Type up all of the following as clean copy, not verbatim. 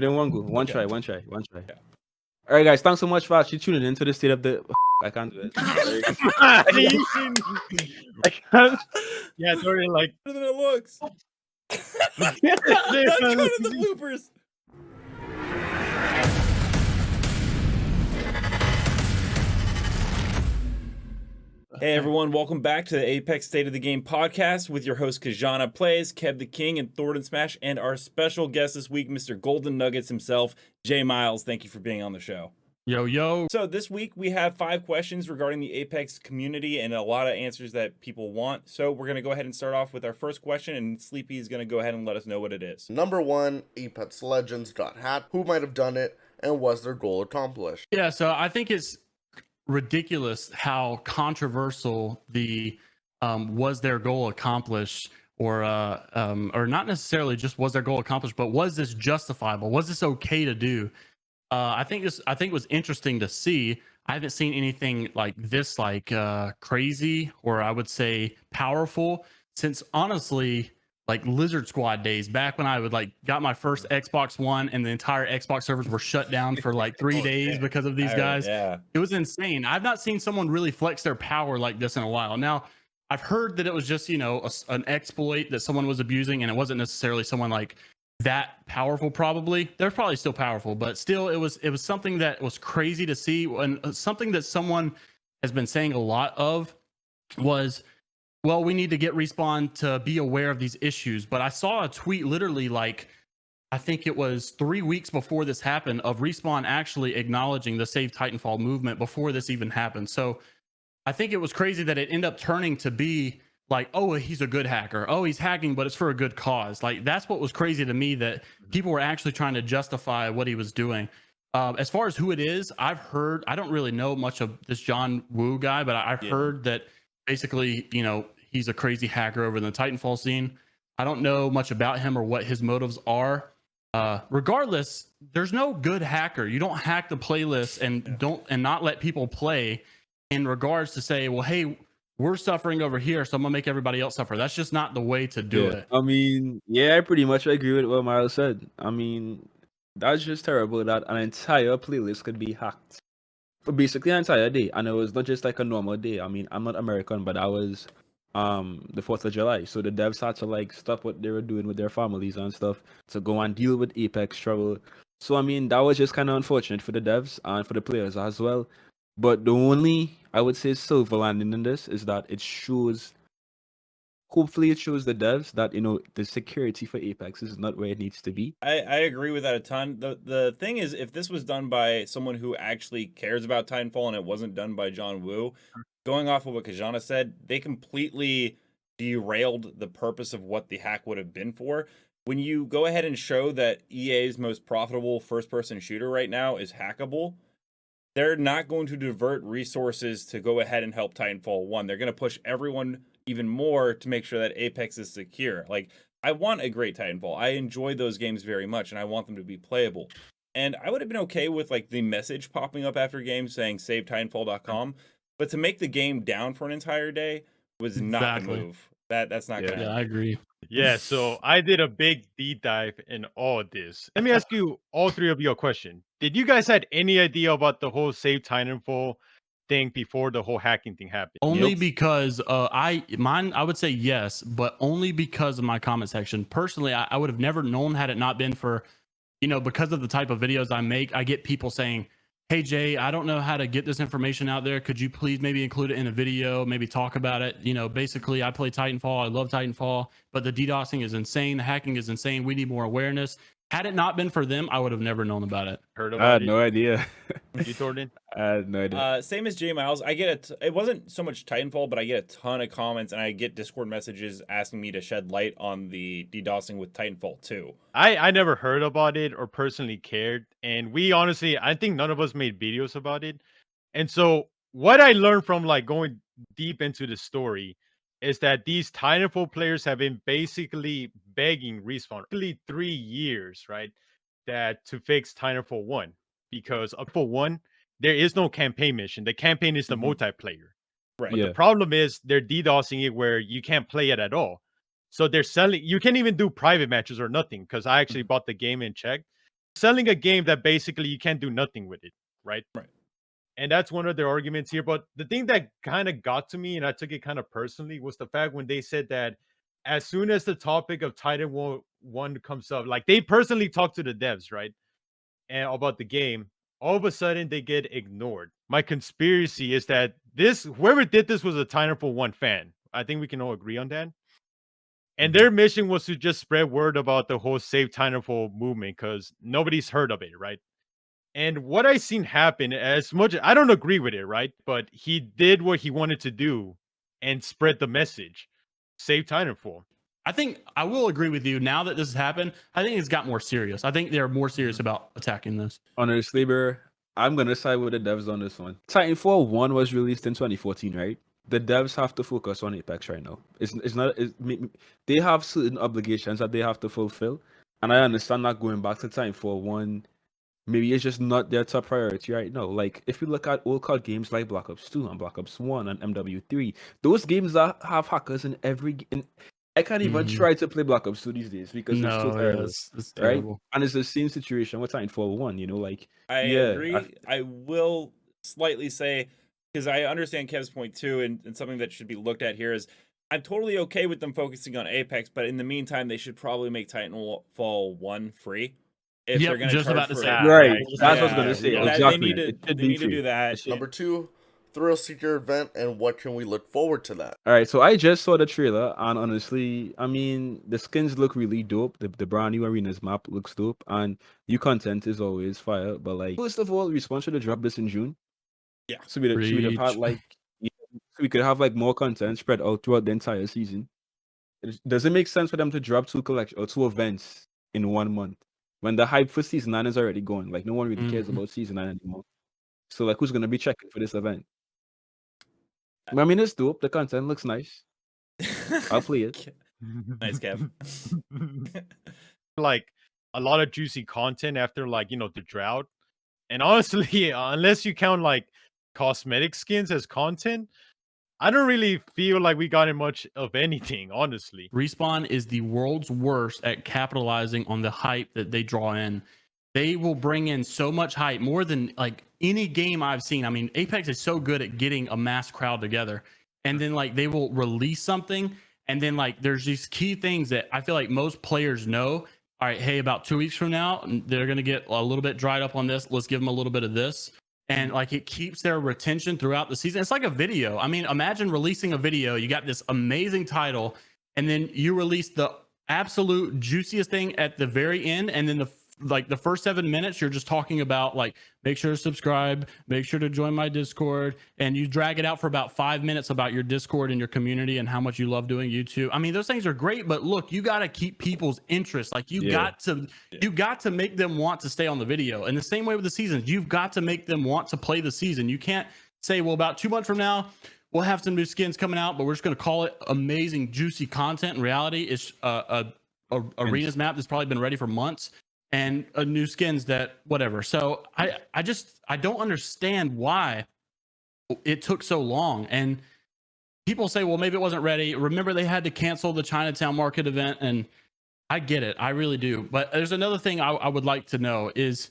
Then one go. One try. All right, guys. Thanks so much for actually tuning into the state of the. I can't do it. I can't. Yeah, it's already like Better than it looks. That's That's kind of the bloopers. Hey everyone, welcome back to the Apex State of the Game podcast with your host KijannaPlays, KevtheKing, and Thordansmash, and our special guest this week, Mr. Golden Nuggets himself, Jmeyels. Thank you for being on the show. Yo. So this week we have 5 questions regarding the Apex community and a lot of answers that people want. So we're going to go ahead and start off with our first question, and Sleepy is going to go ahead and let us know what it is. Number 1, Apex Legends got hacked. Who might have done it, and was their goal accomplished? Yeah, so I think it's ridiculous how controversial the was their goal accomplished, or not necessarily just was their goal accomplished, but was this justifiable? Was this okay to do? I think it was interesting to see. I haven't seen anything like this, crazy, or I would say powerful, since honestly, like Lizard Squad days, back when I would got my first Xbox One and the entire Xbox servers were shut down for 3 days because of these guys. Yeah. It was insane. I've not seen someone really flex their power like this in a while. Now, I've heard that it was just, an exploit that someone was abusing, and it wasn't necessarily someone that powerful. Probably they're probably still powerful, but still it was something that was crazy to see. And something that someone has been saying a lot of was, well, we need to get Respawn to be aware of these issues. But I saw a tweet literally I think it was 3 weeks before this happened, of Respawn actually acknowledging the Save Titanfall movement before this even happened. So I think it was crazy that it ended up turning to be oh, he's a good hacker. Oh, he's hacking, but it's for a good cause. That's what was crazy to me, that people were actually trying to justify what he was doing. As far as who it is, I've heard, I don't really know much of this John Woo guy, but I've heard that basically, he's a crazy hacker over in the Titanfall scene. I don't know much about him or what his motives are. Regardless, there's no good hacker. You don't hack the playlist and not let people play in regards to say, well, hey, we're suffering over here, so I'm gonna make everybody else suffer. That's just not the way to do it. I mean, I pretty much agree with what Miles said. I mean, that's just terrible that an entire playlist could be hacked for basically an entire day. And it was not just a normal day. I mean, I'm not American, but I was the 4th of July. So the devs had to stop what they were doing with their families and stuff to go and deal with Apex trouble. So I mean, that was just kind of unfortunate for the devs and for the players as well. But the only, I would say, silver lining in this is that hopefully it shows the devs that, the security for Apex is not where it needs to be. I agree with that a ton. The thing is, if this was done by someone who actually cares about Titanfall and it wasn't done by John Woo, going off of what Kijanna said, they completely derailed the purpose of what the hack would have been for. When you go ahead and show that EA's most profitable first-person shooter right now is hackable, they're not going to divert resources to go ahead and help Titanfall 1. They're going to push everyone even more to make sure that Apex is secure. I want a great Titanfall. I enjoy those games very much, and I want them to be playable. And I would have been okay with the message popping up after games saying savetitanfall.com, but to make the game down for an entire day was not the move. That's not going to happen. Yeah, I agree. Yeah, so I did a big deep dive in all of this. Let me ask you, all 3 of you, a question. Did you guys had any idea about the whole Save Titanfall thing before the whole hacking thing happened? Only because I would say yes, but only because of my comment section. Personally, I would have never known had it not been for, because of the type of videos I make. I get people saying, hey Jay, I don't know how to get this information out there. Could you please maybe include it in a video, maybe talk about it? Basically I play Titanfall. I love Titanfall, but the DDoSing is insane. The hacking is insane. We need more awareness. Had it not been for them, I would have never known about it. I had no idea. You, Thordan? I had no idea. Same as Jmeyels. I get it wasn't so much Titanfall, but I get a ton of comments and I get Discord messages asking me to shed light on the DDoSing with Titanfall 2. I never heard about it or personally cared. And we honestly, I think none of us made videos about it. And so what I learned from going deep into the story is that these Titanfall players have been basically begging Respawn really 3 years, right, that to fix Titanfall 1, because for 1, there is no campaign mission. The campaign is the multiplayer. Right. But the problem is they're DDoSing it where you can't play it at all. So they're selling, you can't even do private matches or nothing, because I actually bought the game and checked. selling a game that basically you can't do nothing with it, right? Right. And that's one of their arguments here. But the thing that kind of got to me, and I took it kind of personally, was the fact when they said that as soon as the topic of Titan 1 comes up, like they personally talk to the devs, right? And about the game, all of a sudden they get ignored. My conspiracy is that whoever did this was a Titanfall 1 fan. I think we can all agree on that. And their mission was to just spread word about the whole Save Titanfall movement because nobody's heard of it, right? And what I seen happen, as much I don't agree with it, right? But he did what he wanted to do and spread the message. Save Titanfall. I think I will agree with you. Now that this has happened, I think it's got more serious. I think they're more serious about attacking this. Honestly, bro, I'm gonna side with the devs on this one. Titanfall 1 was released in 2014, right? The devs have to focus on Apex right now. They have certain obligations that they have to fulfill, and I understand that going back to Titanfall 1, maybe it's just not their top priority right now. Like if you look at old COD games like Black Ops 2 and Black Ops 1 and MW3, those games that have hackers in every game. I can't even try to play Black Ops 2 these days because it's so terrible, it's right? terrible. And it's the same situation with Titanfall 1, you know, like I yeah, agree. I will slightly say, because I understand Kev's point too, and something that should be looked at here is I'm totally okay with them focusing on Apex, but in the meantime, they should probably make Titanfall 1 free. If Yep, they're going just to about to say that. right. Yeah, That's what I was gonna say. yeah. Exactly. They need to, It should they be need to free. do that. It should- Number 2, Thrill Seeker event, and what can we look forward to that? All right, so I just saw the trailer, and honestly, I mean, the skins look really dope. The brand new arenas map looks dope, and new content is always fire. But like, first of all, Respawn should have dropped this in June. Yeah. So we'd have had Preach. like, yeah, so we could have like more content spread out throughout the entire season. Does it make sense for them to drop 2 events in 1 month when the hype for season 9 is already going? Like, no one really cares about season 9 anymore. So like, who's gonna be checking for this event? I mean, it's dope. The content looks nice. I'll play it. Nice, Kev. Like a lot of juicy content after like the drought. And honestly, unless you count like cosmetic skins as content, I don't really feel like we got much of anything, honestly. Respawn is the world's worst at capitalizing on the hype that they draw in. They will bring in so much hype, more than like any game I've seen. I mean, Apex is so good at getting a mass crowd together. And then like they will release something, and then like there's these key things that I feel like most players know. All right, hey, about 2 weeks from now, they're gonna get a little bit dried up on this. Let's give them a little bit of this. And like it keeps their retention throughout the season. It's like a video. I mean, imagine releasing a video. You got this amazing title, and then you release the absolute juiciest thing at the very end, and then the first 7 minutes you're just talking about like, make sure to subscribe, make sure to join my Discord, and you drag it out for about 5 minutes about your Discord and your community and how much you love doing YouTube. I mean, those things are great, but look, you got to keep people's interest. Like you got to make them want to stay on the video. And the same way with the seasons, you've got to make them want to play the season. You can't say, well, about 2 months from now we'll have some new skins coming out, but we're just going to call it amazing juicy content. In reality, it's arenas map that's probably been ready for months, and new skins that whatever. So I don't understand why it took so long. And people say, well, maybe it wasn't ready. Remember, they had to cancel the Chinatown Market event, and I get it. I really do. But there's another thing I would like to know is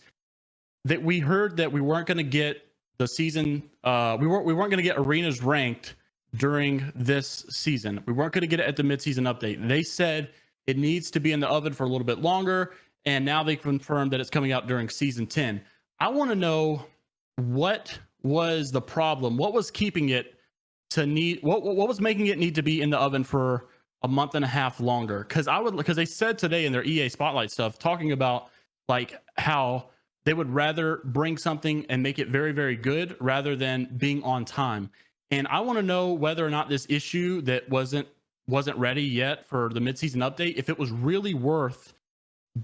that we heard that we weren't going to get the season. We weren't going to get arenas ranked during this season. We weren't going to get it at the midseason update. They said it needs to be in the oven for a little bit longer. And now they confirmed that it's coming out during season 10. I want to know what was the problem? What was keeping it to need? What was making it need to be in the oven for a month and a half longer? Because they said today in their EA Spotlight stuff, talking about like how they would rather bring something and make it very, very good rather than being on time. And I want to know whether or not this issue that wasn't ready yet for the midseason update, if it was really worth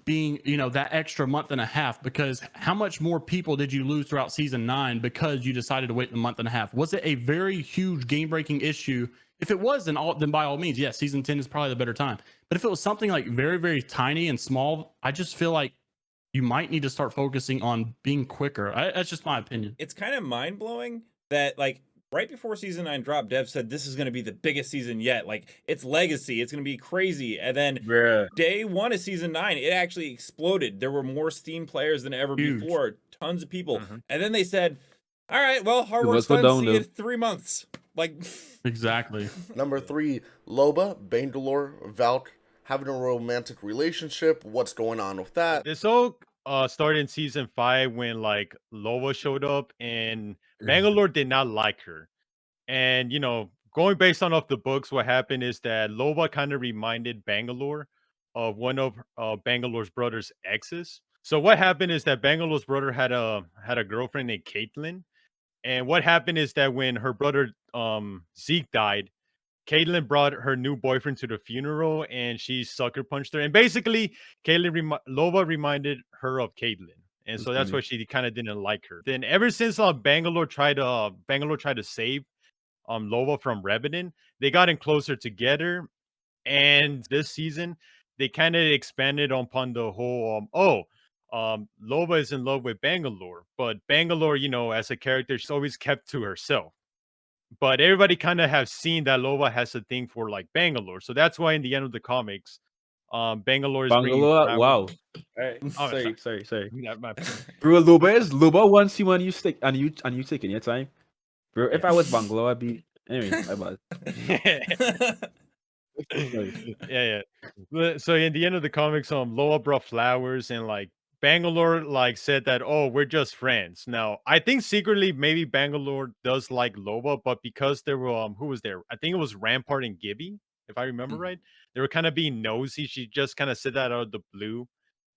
being that extra month and a half, because how much more people did you lose throughout season 9 because you decided to wait a month and a half? Was it a very huge game breaking issue? If it was, then by all means, yes, season 10 is probably the better time. But if it was something like very, very tiny and small, I just feel like you might need to start focusing on being quicker. That's just my opinion. It's kind of mind blowing that like right before season 9 dropped, Dev said this is going to be the biggest season yet. Like, it's legacy. It's going to be crazy. And then Bruh. day 1 of season 9, it actually exploded. There were more Steam players than ever Huge. before. Tons of people. Mhm. And then they said, all right, well, hard It work's was for done. See you in download. 3 months. Like, Exactly. Number 3, Loba, Bangalore, Valk, having a romantic relationship. What's going on with that? This all started in season 5 when like Loba showed up and Bangalore did not like her. And you know, going based on off the books, what happened is that Loba kind of reminded Bangalore of one of Bangalore's brother's exes. So what happened is that Bangalore's brother had a girlfriend named Caitlin. And what happened is that when her brother Zeke died, Caitlyn brought her new boyfriend to the funeral and she sucker punched her. And basically, Loba reminded her of Caitlyn. And so that's funny. why she kind of didn't like her. Then ever since Bangalore tried to save Loba from Revenant, they gotten closer together. And this season, they kind of expanded upon the whole Loba is in love with Bangalore, but Bangalore, you know, as a character, she's always kept to herself. But everybody kind of have seen that Loba has a thing for like Bangalore, so that's why in the end of the comics, Bangalore is bringing Bangalore, flowers. wow. Alright, Oh, sorry. Yeah, my- Bro, Loba wants you when you stick and you taking your time. Bro, if I was Bangalore, I'd be anyway, my bad. yeah. So in the end of the comics, Loa brought flowers and like Bangalore like said that, oh, we're just friends. Now I think secretly maybe Bangalore does like Loba, but because there were who was there? I think it was Rampart and Gibby, if I remember right. They were kind of being nosy. She just kind of said that out of the blue,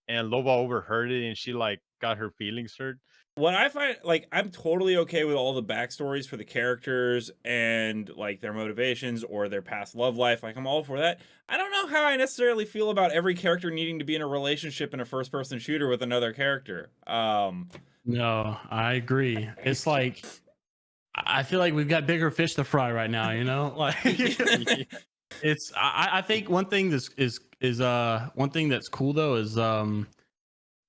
and Loba overheard it, and she like got her feelings hurt. what I find, like, I'm totally okay with all the backstories for the characters and like their motivations or their past love life. Like, I'm all for that. I don't know how I necessarily feel about every character needing to be in a relationship in a first-person shooter with another character. No, I agree. It's like I feel like we've got bigger fish to fry right now. You know, like it's. I think one thing is one thing that's cool though is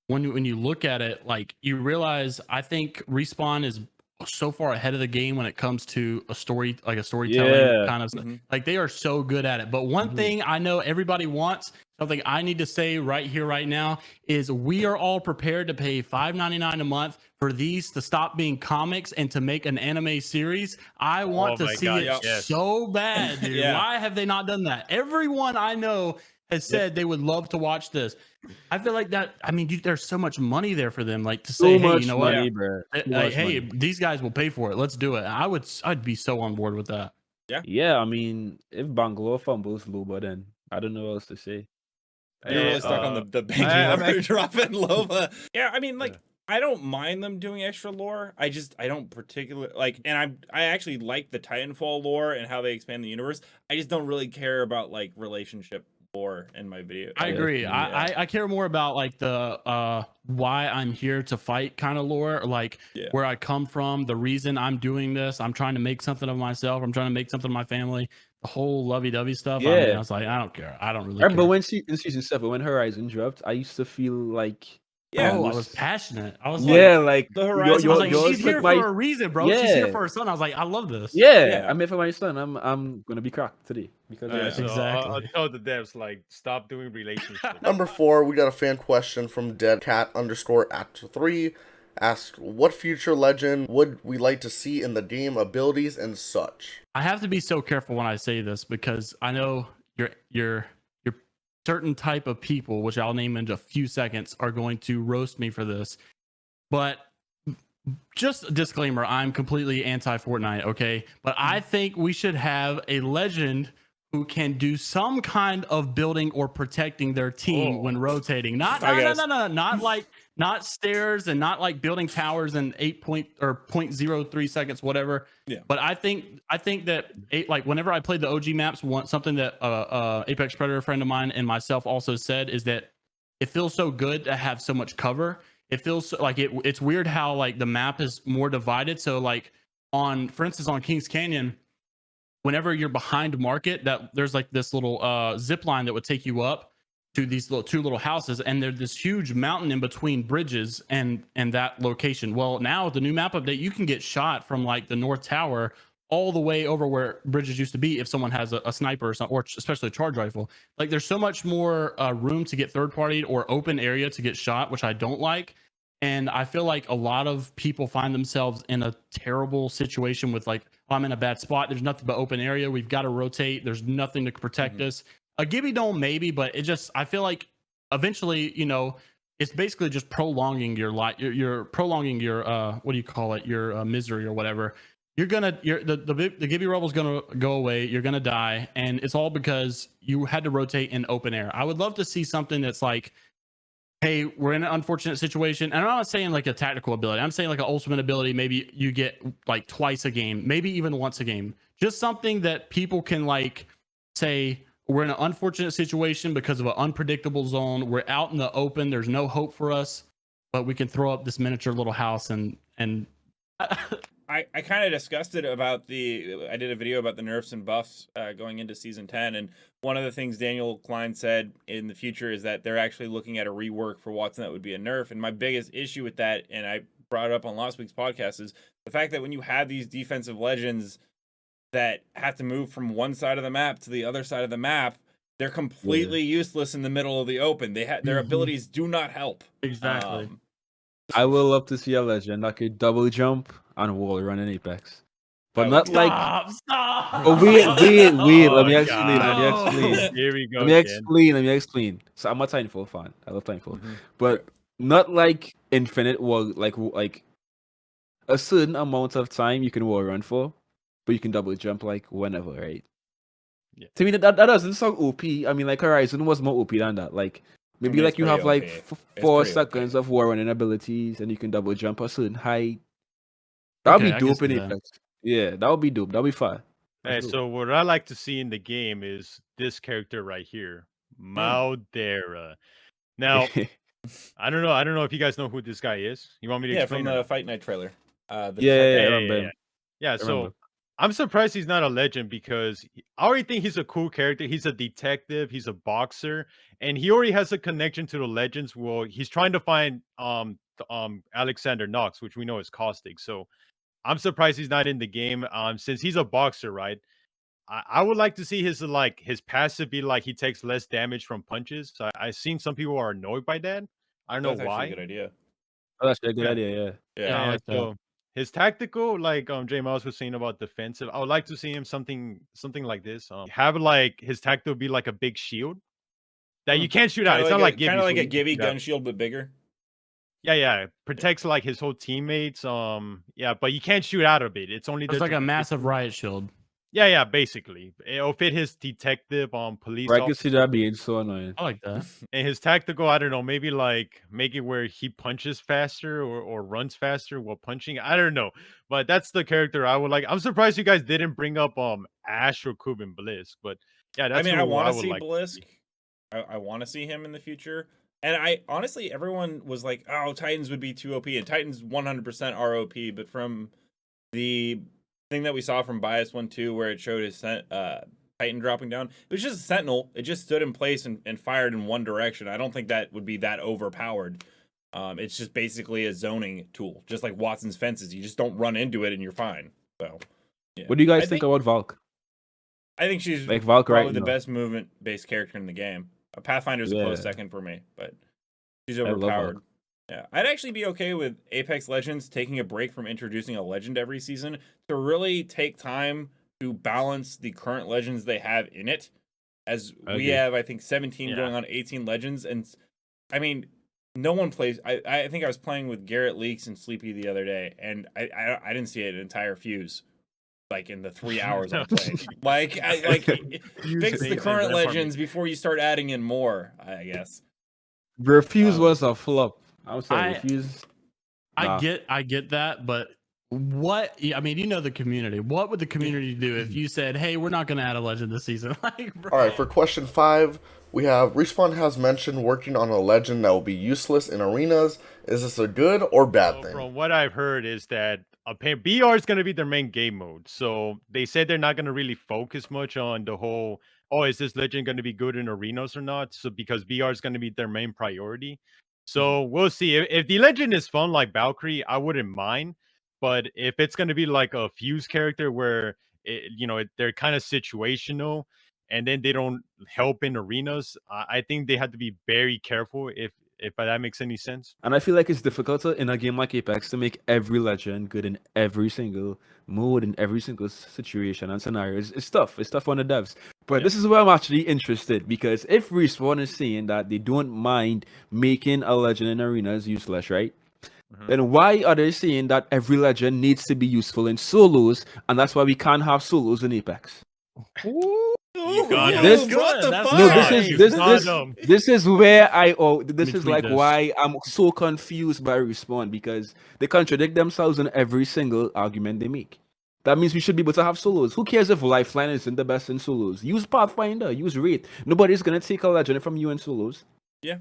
when you look at it, like you realize I think Respawn is so far ahead of the game when it comes to a story, like a storytelling Yeah. kind of stuff. Like they are so good at it. But one thing I know everybody wants, something I need to say right here, right now, is we are all prepared to pay $5.99 a month for these to stop being comics and to make an anime series. I want to my see God, it yes. so bad, dude. Yeah. Why have they not done that? Everyone I know has said they would love to watch this. I feel like that. I mean, there's so much money there for them. Like to say, So hey, much you know money, what? bro. Too Like, much hey, money. these guys will pay for it. Let's do it. I'd be so on board with that. Yeah, I mean, if Bangalore fumbles Loba, then I don't know what else to say. You're really stuck on the I'm Bangalore actually- dropping Loba. Yeah, I mean, like, I don't mind them doing extra lore. I don't particularly like, and I actually like the Titanfall lore and how they expand the universe. I just don't really care about like relationship lore in my video. I agree. I care more about like the why I'm here to fight kind of lore, like where I come from, the reason I'm doing this. I'm trying to make something of myself. I'm trying to make something of my family. The whole lovey-dovey stuff. I mean, I was like, I don't care. I don't really remember care. when in season 7 when Horizon dropped, I used to feel like Yeah. I almost- was passionate. I was yeah, like the Horizon. I was like, yours she's like here my- for a reason, bro. She's here Yeah. for her son. I was like, I love this. yeah, I'm here for my son. I'm gonna be cracked today because of Alright, that. so I'll Exactly. tell the devs like stop doing relationships. Number 4, we got a fan question from deadcat_at3. Asked, what future legend would we like to see in the game, abilities and such? I have to be so careful when I say this because I know your certain type of people, which I'll name in a few seconds, are going to roast me for this. But just a disclaimer, I'm completely anti Fortnite, okay? But I think we should have a legend who can do some kind of building or protecting their team when rotating. Not not stairs and not like building towers in 0.03 seconds, whatever. Yeah. But I think that like whenever I played the OG maps, something that Apex Predator friend of mine and myself also said is that it feels so good to have so much cover. It feels so, like it's weird how like the map is more divided. So like for instance, on Kings Canyon, whenever you're behind market, that there's like this little zip line that would take you up to these two little houses, and there's this huge mountain in between bridges and that location. Well, now with the new map update, you can get shot from like the North Tower all the way over where bridges used to be if someone has a sniper or something, or especially a charge rifle. Like there's so much more room to get third party or open area to get shot, which I don't like. And I feel like a lot of people find themselves in a terrible situation with like, oh, I'm in a bad spot. There's nothing but open area. We've got to rotate. There's nothing to protect us. A Gibby Dome maybe, but it just, I feel like eventually, you know, it's basically just prolonging your life. You're prolonging your what do you call it? Your misery or whatever. The Gibby Rubble's gonna go away. You're gonna die, and it's all because you had to rotate in open air. I would love to see something that's like, hey, we're in an unfortunate situation. And I'm not saying like a tactical ability. I'm saying like an ultimate ability. Maybe you get like twice a game, maybe even once a game. Just something that people can like say, we're in an unfortunate situation because of an unpredictable zone. We're out in the open. There's no hope for us, but we can throw up this miniature little house and I kind of discussed it about I did a video about the nerfs and buffs going into season 10, and one of the things Daniel Klein said in the future is that they're actually looking at a rework for Watson that would be a nerf. And my biggest issue with that, and I brought it up on last week's podcast, is the fact that when you have these defensive legends that have to move from one side of the map to the other side of the map, they're completely useless in the middle of the open. Their abilities do not help. Exactly. I will love to see a legend that could double jump and wall run in Apex. But I not would- like. Stop. Oh, wait. Let me Oh, explain. God. Let me explain. Here we go. Let me explain. So I'm a Titanfall fan. I love Titanfall. But not like infinite wall, like a certain amount of time you can wall run for, but you can double jump like whenever, right? Yeah. To me, that doesn't sound OP. I mean, like Horizon was more OP than that. Like maybe mean, like it's you have pretty like OP. It's 4 pretty seconds OP. of war running abilities, and you can double jump a certain height. That would Okay, be I can dope see in that. Apex. Yeah, that would be dope. That would be fun. Hey, so what I like to see in the game is this character right here, Maudera. Now, I don't know if you guys know who this guy is. You want me to Yeah, explain? from Or the no? Fight Night trailer. Yeah, Yeah, I remember him. Yeah, I so remember. I'm surprised he's not a legend because I already think he's a cool character. He's a detective, he's a boxer, and he already has a connection to the legends. Well, he's trying to find Alexander Knox, which we know is Caustic. So I'm surprised he's not in the game. Since he's a boxer, right? I would like to see his passive be like he takes less damage from punches. I've seen some people are annoyed by that. I don't know That's actually a why. good idea. Oh, that's a good Yeah. idea. Yeah. Yeah. I like that. So his tactical, like Jmeyels was saying about defensive, I would like to see him something like this. Have like his tactical be like a big shield that you can't shoot out. It's not like kind Gibby, of so like a you can Gibby shoot out. gun shield, but bigger. Yeah. Protects like his whole teammates. Yeah, but you can't shoot out of it. It's only It's there like to a massive protect you. riot shield. Yeah, basically. It'll fit his detective police Right, I can officer. see that being so annoying. I like that. And his tactical, I don't know, maybe like make it where he punches faster or runs faster while punching. I don't know. But that's the character I would like. I'm surprised you guys didn't bring up Ash or Kuben Bliss. But yeah, that's I mean, I who want I to would see like. Blisk. I want to see him in the future. And I honestly, everyone was like, "Oh, Titans would be too OP," and Titans 100% are OP. But from the thing that we saw from Bias 1-2, where it showed his Titan dropping down, it was just a Sentinel. It just stood in place and fired in one direction. I don't think that would be that overpowered. It's just basically a zoning tool, just like Watson's fences. You just don't run into it and you're fine. So, yeah. What do you guys think about Valk? I think she's Like Valk probably right the now? best movement-based character in the game. Pathfinder's a close Yeah. second for me, but she's love overpowered. Valk. Yeah, I'd actually be okay with Apex Legends taking a break from introducing a legend every season to really take time to balance the current legends they have in it. As I we agree. have, I think, 17 Yeah. going on 18 legends, and I mean, no one plays. I think I was playing with Garrett Leaks and Sleepy the other day, and I didn't see an entire fuse. Like in the 3 hours I played, like fix the current legends before you start adding in more. I guess. Refuse was a flop. I'm sorry, I- Refuse. I Nah. get that, but what? I mean, you know the community. What would the community do if you said, "Hey, we're not going to add a legend this season"? Like, bro. All right, for question 5, we have Respawn has mentioned working on a legend that will be useless in arenas. Is this a good or bad So thing? from what I've heard is that BR is going to be their main game mode. So they said they're not going to really focus much on the whole, oh, is this legend going to be good in arenas or not? So because BR is going to be their main priority. So we'll see. If the legend is fun like Valkyrie, I wouldn't mind. But if it's going to be like a fuse character where they're kind of situational and then they don't help in arenas, I think they have to be very careful if that makes any sense. And I feel like it's difficult in a game like Apex to make every legend good in every single mode, in every single situation and scenario. It's tough. It's tough on the devs. But this is where I'm actually interested, because if Respawn is saying that they don't mind making a legend in arenas useless, right? Then why are they saying that every legend needs to be useful in solos, and that's why we can't have solos in Apex? You got him. This- what the That's fuck? No, right. this is where this me is tweet like this. why I'm so confused by Respawn, because they contradict themselves in every single argument they make. That means we should be able to have solos. Who cares if Lifeline isn't the best in solos? Use Pathfinder, use Wraith. Nobody's gonna take a legend from you in solos. Yeah.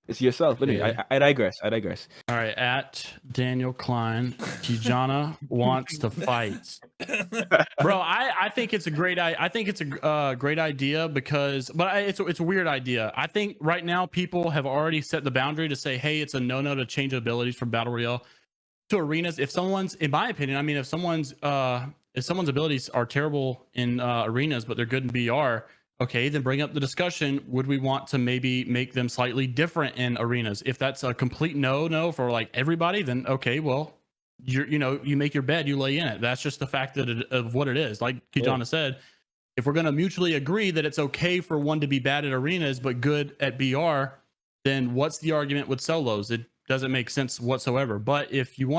It's yourself. Anyway, Okay. I digress. I digress. All right, at Daniel Klein, Kijanna wants to fight. Bro, I think it's a great great idea because, but it's a weird idea. I think right now people have already set the boundary to say, hey, it's a no to change abilities from battle royale to arenas. If someone's, in my opinion, I mean, if someone's abilities are terrible in arenas but they're good in BR, okay, then bring up the discussion. Would we want to maybe make them slightly different in arenas? If that's a complete no for like everybody, then okay, well, you make your bed, you lay in it. That's just the fact of what it is. Like Kijanna said, if we're going to mutually agree that it's okay for one to be bad at arenas but good at BR, then what's the argument with solos? It doesn't make sense whatsoever. But if you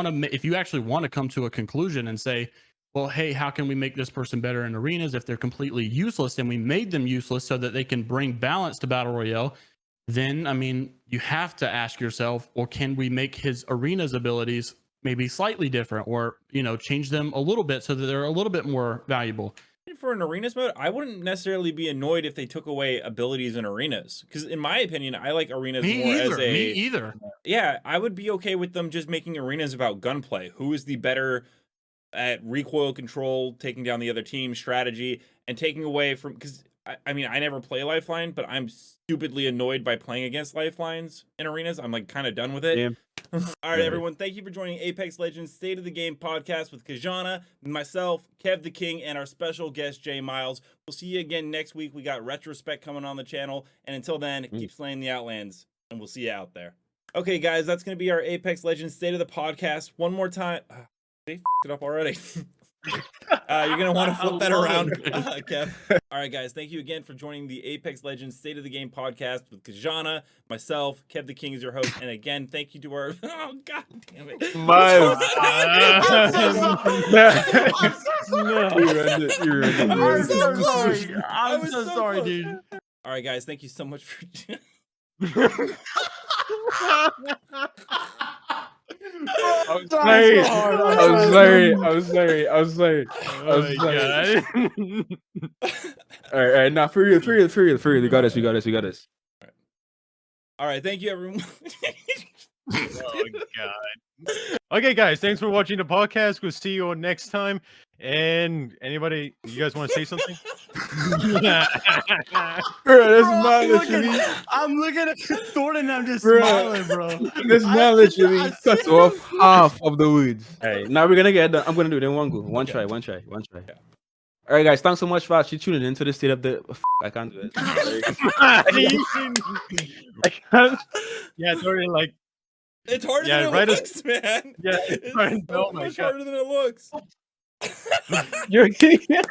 actually want to come to a conclusion and say, well, hey, how can we make this person better in arenas if they're completely useless, and we made them useless so that they can bring balance to battle royale? Then, I mean, you have to ask yourself, well, can we make his arenas abilities maybe slightly different, or change them a little bit so that they're a little bit more valuable? For an arenas mode, I wouldn't necessarily be annoyed if they took away abilities in arenas, because in my opinion, I like arenas Me either. Yeah, I would be okay with them just making arenas about gunplay. Who is the better at recoil control, taking down the other team, strategy, and taking away from, because I mean, I never play Lifeline, but I'm stupidly annoyed by playing against Lifelines in arenas. I'm like kind of done with it. Yeah. All right, everyone. Thank you for joining Apex Legends State of the Game podcast with Kijanna, myself, KevtheKing, and our special guest, Jmeyels. We'll see you again next week. We got Retrospect coming on the channel. And until then, keep slaying the Outlands, and we'll see you out there. Okay, guys, that's going to be our Apex Legends State of the podcast. One more time. They f***ed it up already. You're going to want to flip that around, Kev. All right, guys. Thank you again for joining the Apex Legends State of the Game podcast with Kijanna, myself. KevtheKing is your host. And again, thank you to our... Oh, God damn it. Miles. I'm so sorry, dude. All right, guys. Thank you so much for... I'm sorry. I'm sorry. All right. Now for real. We got this. All right. Thank you, everyone. Oh, God. Okay, guys. Thanks for watching the podcast. We'll see you next time. And anybody, you guys want to say something? Bro, that's mad literally. I'm looking at Thordan and I'm just Bro. smiling, bro. This man literally cut off half of the woods. All right, now we're gonna get done. I'm gonna do it in one go. One try. All right, guys. Thanks so much for actually tuning into the state of the. I can't do it. I can't. Yeah, it's already like. It's harder Yeah, than right it as- looks, man. Yeah, It's right. so Oh my much God. harder than it looks. You're kidding.